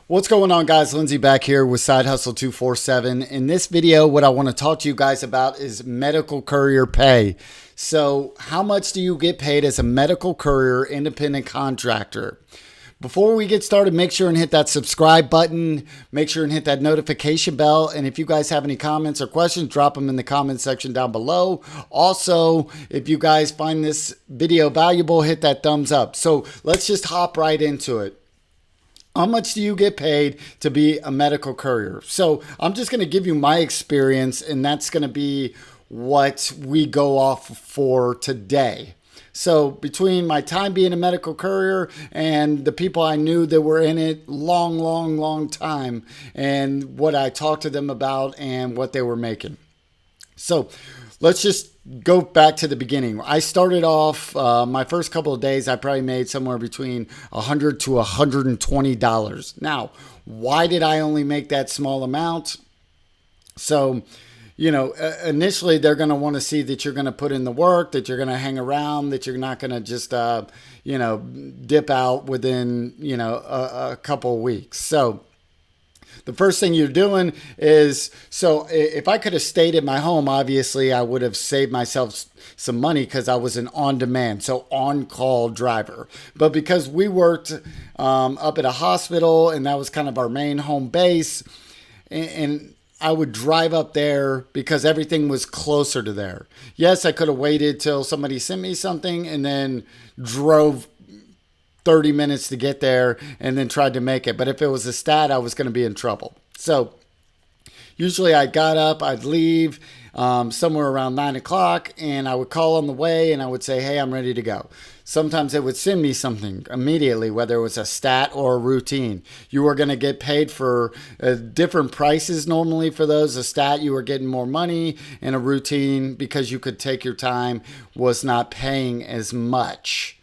What's going on, guys? Lindsay back here with Side Hustle 247. In this video, what I want to talk to you guys about is medical courier pay. So how much do you get paid as a medical courier independent contractor? Before we get started, make sure and hit that subscribe button. Make sure and hit that notification bell. And if you guys have any comments or questions, drop them in the comment section down below. Also, if you guys find this video valuable, hit that thumbs up. So let's just hop right into it. How much do you get paid to be a medical courier? So I'm just going to give you my experience, and that's going to be what we go off for today. So between my time being a medical courier and the people I knew that were in it long time, and what I talked to them about and what they were making. So let's just go back to the beginning. I started off my first couple of days, I probably made somewhere between $100 to $120. Now, why did I only make that small amount? So, initially they're going to want to see that you're going to put in the work, that you're going to hang around, that you're not going to just, dip out within, a couple of weeks. So the first thing you're doing is, so if I could have stayed at my home, obviously I would have saved myself some money because I was an on-demand, so on-call driver. But because we worked up at a hospital and that was kind of our main home base, and I would drive up there because everything was closer to there. Yes, I could have waited till somebody sent me something and then drove 30 minutes to get there and then tried to make it. But if it was a stat, I was going to be in trouble. So usually I got up, I'd leave somewhere around 9 o'clock, and I would call on the way and I would say, hey, I'm ready to go. Sometimes it would send me something immediately, whether it was a stat or a routine. You were going to get paid for different prices normally for those. A stat, you were getting more money, and a routine, because you could take your time, was not paying as much.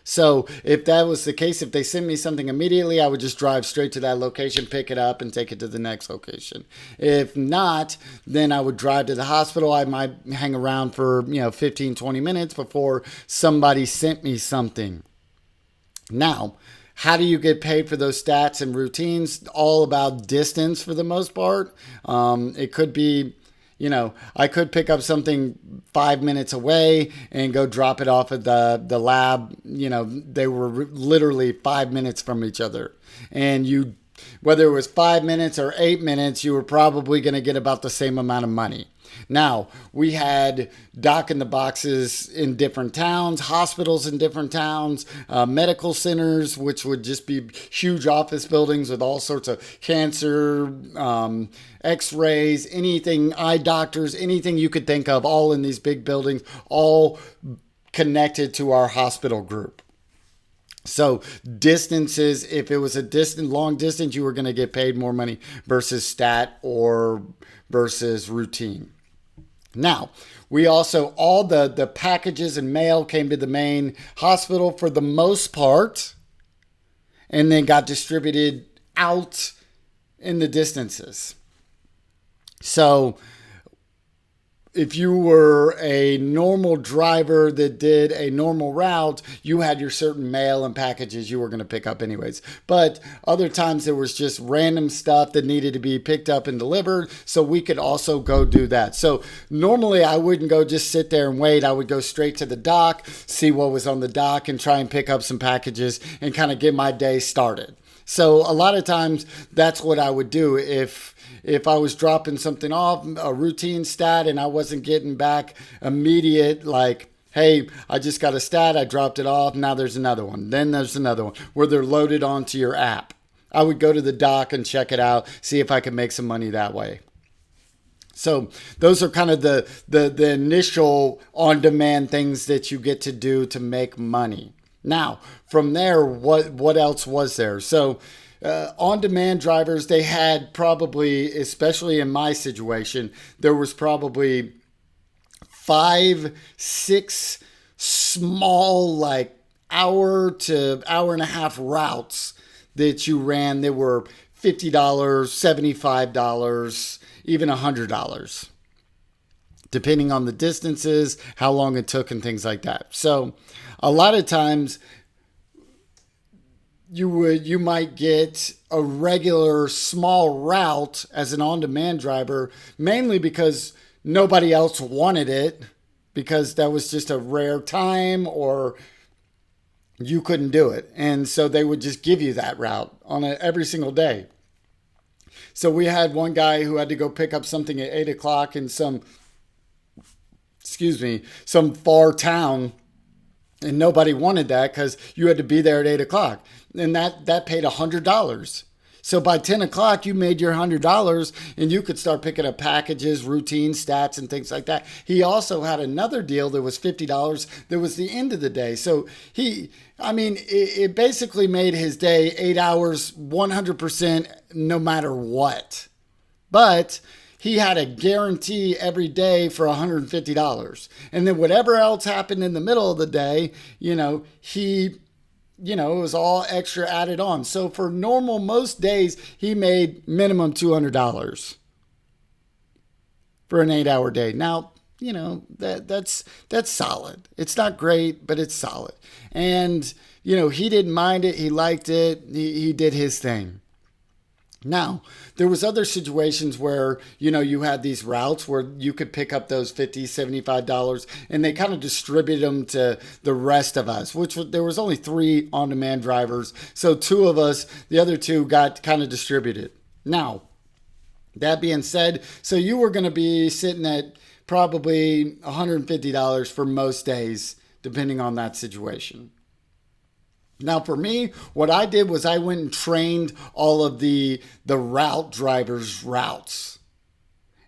So if that was the case, if they sent me something immediately, I would just drive straight to that location, pick it up, and take it to the next location. If not, then I would drive to the hospital. I might hang around for 15, 20 minutes before somebody sent me something. Now, how do you get paid for those stats and routines? All about distance for the most part. It could be, I could pick up something 5 minutes away and go drop it off at the lab. They were literally 5 minutes from each other. And whether it was 5 minutes or 8 minutes, you were probably going to get about the same amount of money. Now, we had dock in the boxes in different towns, hospitals in different towns, medical centers, which would just be huge office buildings with all sorts of cancer, x-rays, anything, eye doctors, anything you could think of, all in these big buildings, all connected to our hospital group. So distances, if it was a long distance, you were going to get paid more money versus stat or versus routine. Now, we also, all the packages and mail came to the main hospital for the most part, and then got distributed out in the distances. So if you were a normal driver that did a normal route, you had your certain mail and packages you were going to pick up anyways. But other times there was just random stuff that needed to be picked up and delivered, so we could also go do that. So normally I wouldn't go just sit there and wait. I would go straight to the dock, see what was on the dock, and try and pick up some packages and kind of get my day started. So a lot of times that's what I would do if I was dropping something off, a routine stat, and I wasn't getting back immediate, like, hey, I just got a stat, I dropped it off, now there's another one. Then there's another one where they're loaded onto your app. I would go to the dock and check it out, see if I could make some money that way. So those are kind of the initial on-demand things that you get to do to make money. Now, from there, what else was there? So on-demand drivers, they had probably, especially in my situation, there was probably 5, 6 small, like hour to hour and a half routes that you ran that were $50, $75, even $100. Depending on the distances, how long it took, and things like that. So a lot of times you might get a regular small route as an on-demand driver, mainly because nobody else wanted it, because that was just a rare time, or you couldn't do it. And so they would just give you that route on every single day. So we had one guy who had to go pick up something at 8 o'clock in some far town, and nobody wanted that because you had to be there at 8 o'clock. And that paid $100. So by 10 o'clock, you made your $100 and you could start picking up packages, routine stats, and things like that. He also had another deal that was $50 that was the end of the day. So it basically made his day 8 hours, 100% no matter what. But he had a guarantee every day for $150. And then whatever else happened in the middle of the day, it was all extra added on. So for normal, most days, he made minimum $200 for an 8-hour day. Now, that's solid. It's not great, but it's solid. And, he didn't mind it. He liked it. He did his thing. Now, there was other situations where, you had these routes where you could pick up those $50, $75, and they kind of distribute them to the rest of us, there was only 3 on-demand drivers. So 2 of us, the other 2 got kind of distributed. Now, that being said, so you were going to be sitting at probably $150 for most days, depending on that situation. Now, for me, what I did was I went and trained all of the route drivers' routes.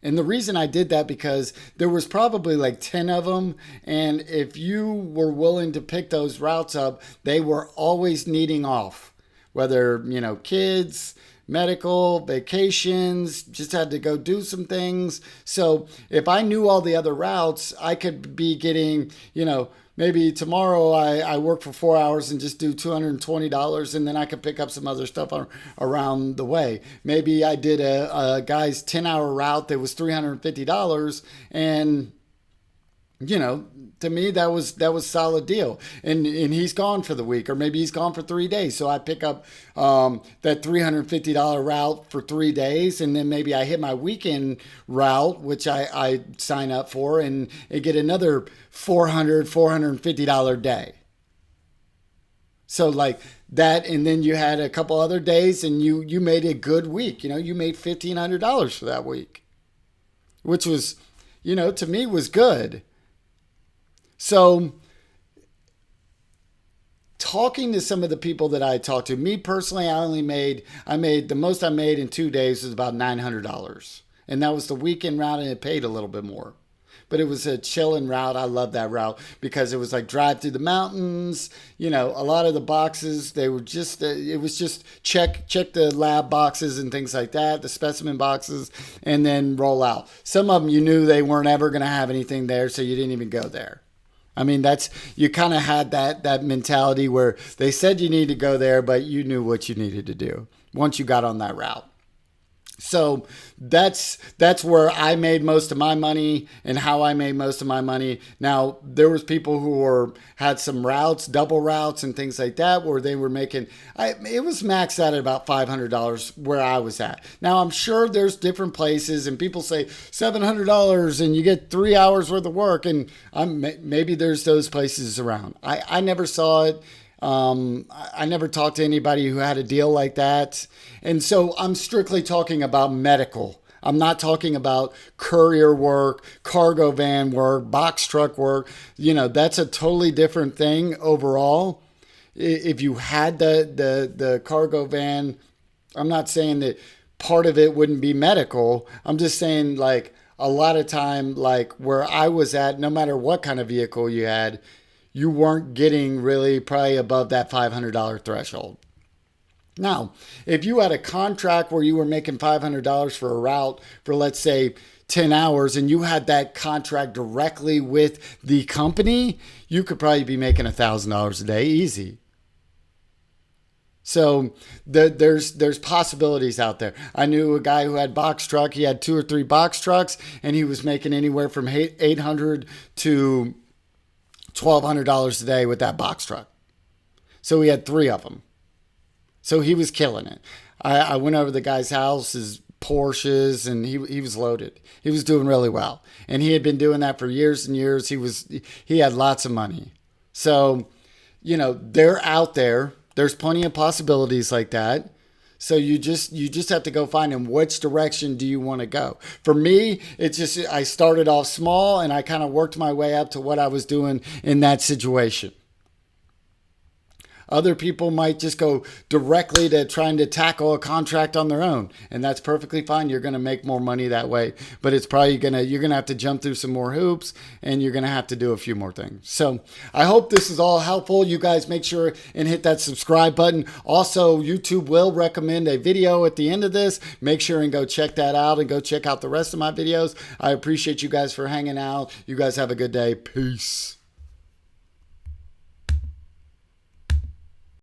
And the reason I did that, because there was probably like 10 of them. And if you were willing to pick those routes up, they were always needing off. Whether, kids, medical, vacations, just had to go do some things. So if I knew all the other routes, I could be getting, maybe tomorrow I work for 4 hours and just do $220, and then I could pick up some other stuff around the way. Maybe I did a guy's 10-hour route that was $350, and to me that was a solid deal. And he's gone for the week, or maybe he's gone for 3 days. So I pick up that $350 route for 3 days, and then maybe I hit my weekend route, which I sign up for, and get another $450 day. So like that, and then you had a couple other days, and you made a good week. You made $1,500 for that week, which was, to me was good. So talking to some of the people that I talked to, me personally, I made the most I made in 2 days was about $900. And that was the weekend route, and it paid a little bit more. But it was a chilling route. I love that route because it was like drive through the mountains. A lot of the boxes, they were just, it was just check the lab boxes and things like that, the specimen boxes, and then roll out. Some of them you knew they weren't ever going to have anything there, so you didn't even go there. You kind of had that mentality where they said you need to go there, but you knew what you needed to do once you got on that route. So that's where I made most of my money and how I made most of my money. Now, there was people who had some routes, double routes and things like that, where they were making, it was maxed out at about $500 where I was at. Now, I'm sure there's different places, and people say $700 and you get 3 hours worth of work, and maybe there's those places around. I never saw it. I never talked to anybody who had a deal like that. And so I'm strictly talking about medical. I'm not talking about courier work, cargo van work, box truck work. That's a totally different thing overall. If you had the cargo van, I'm not saying that part of it wouldn't be medical. I'm just saying, like, a lot of time, like where I was at, no matter what kind of vehicle you had, you weren't getting really probably above that $500 threshold. Now, if you had a contract where you were making $500 for a route for, let's say, 10 hours, and you had that contract directly with the company, you could probably be making $1,000 a day easy. So there's possibilities out there. I knew a guy who had box truck. He had 2 or 3 box trucks, and he was making anywhere from $800 to $1,200 a day with that box truck. So he had 3 of them. So he was killing it. I went over to the guy's house, his Porsches, and he was loaded. He was doing really well. And he had been doing that for years and years. He had lots of money. So, they're out there. There's plenty of possibilities like that. So you just have to go find them. Which direction do you want to go? For me, it's just I started off small and I kind of worked my way up to what I was doing in that situation. Other people might just go directly to trying to tackle a contract on their own, and that's perfectly fine. You're going to make more money that way, but it's probably you're going to have to jump through some more hoops, and you're going to have to do a few more things. So I hope this is all helpful. You guys make sure and hit that subscribe button. Also, YouTube will recommend a video at the end of this. Make sure and go check that out and go check out the rest of my videos. I appreciate you guys for hanging out. You guys have a good day. Peace.